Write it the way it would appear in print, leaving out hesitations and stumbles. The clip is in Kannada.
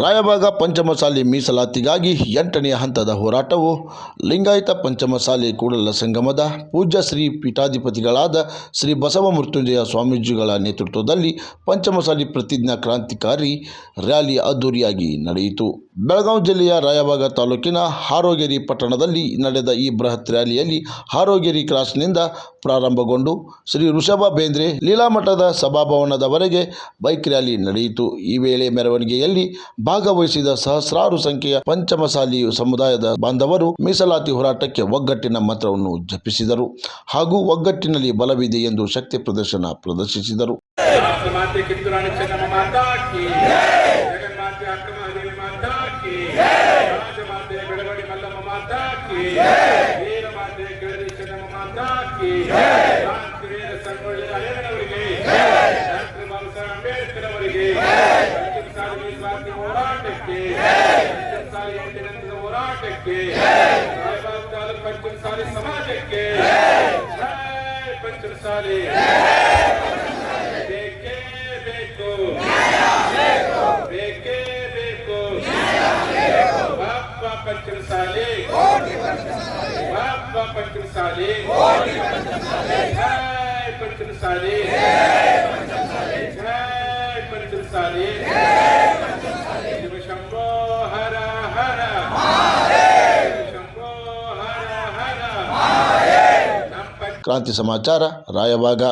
ರಾಯಬಾಗ ಪಂಚಮಸಾಲಿ ಮೀಸಲಾತಿಗಾಗಿ 8ನೇ ಹಂತದ ಹೋರಾಟವು ಲಿಂಗಾಯತ ಪಂಚಮಸಾಲಿ ಕೂಡಲ ಸಂಗಮದ ಪೂಜ್ಯ ಶ್ರೀ ಪೀಠಾಧಿಪತಿಗಳಾದ ಶ್ರೀ ಬಸವ ಮೃತ್ಯುಂಜಯ ಸ್ವಾಮೀಜಿಗಳ ನೇತೃತ್ವದಲ್ಲಿ ಪಂಚಮಸಾಲಿ ಪ್ರತಿಜ್ಞಾ ಕ್ರಾಂತಿಕಾರಿ ರ್ಯಾಲಿ ಅದ್ದೂರಿಯಾಗಿ ನಡೆಯಿತು. ಬೆಳಗಾವಿ ಜಿಲ್ಲೆಯ ರಾಯಬಾಗ ತಾಲೂಕಿನ ಹಾರೋಗೇರಿ ಪಟ್ಟಣದಲ್ಲಿ ನಡೆದ ಈ ಬೃಹತ್ ರ್ಯಾಲಿಯಲ್ಲಿ ಹಾರೋಗೇರಿ ಕ್ರಾಸ್ನಿಂದ ಪ್ರಾರಂಭಗೊಂಡು ಶ್ರೀ ಋಷಭ ಬೇಂದ್ರೆ ಲೀಲಾಮಠದ ಸಭಾಭವನದವರೆಗೆ ಬೈಕ್ ರ್ಯಾಲಿ ನಡೆಯಿತು. ಈ ವೇಳೆ ಮೆರವಣಿಗೆಯಲ್ಲಿ ಭಾಗವಹಿಸಿದ ಸಹಸ್ರಾರು ಸಂಖ್ಯೆಯ ಪಂಚಮಸಾಲಿ ಸಮುದಾಯದ ಬಾಂಧವರು ಮೀಸಲಾತಿ ಹೋರಾಟಕ್ಕೆ ಒಗ್ಗಟ್ಟಿನ ಮಂತ್ರವನ್ನು ಜಪಿಸಿದರು ಹಾಗೂ ಒಗ್ಗಟ್ಟಿನಲ್ಲಿ ಬಲವಿದೆ ಎಂದು ಶಕ್ತಿ ಪ್ರದರ್ಶಿಸಿದರು. ಪಂಚಮಸಾಲಿ ಸಮಾಜಕ್ಕೆ ಪಂಚಮಸಾಲಿ ಬೇಕೇ ಬೇಕು, ಬೇಕೇ ಬೇಕು. ಬಾಪ ಪಂಚಮಸಾಲಿ, ಬಾಪ ಪಂಚಮಸಾಲಿ, ಜೈ ಪಂಚಮಸಾಲಿ, ಜೈ ಪಂಚಮಸಾಲಿ. ಶಂಭೋ ಹರ ಹರ, ಕ್ರಾಂತಿ ಸಮಾಚಾರ ರಾಯಬಾಗ.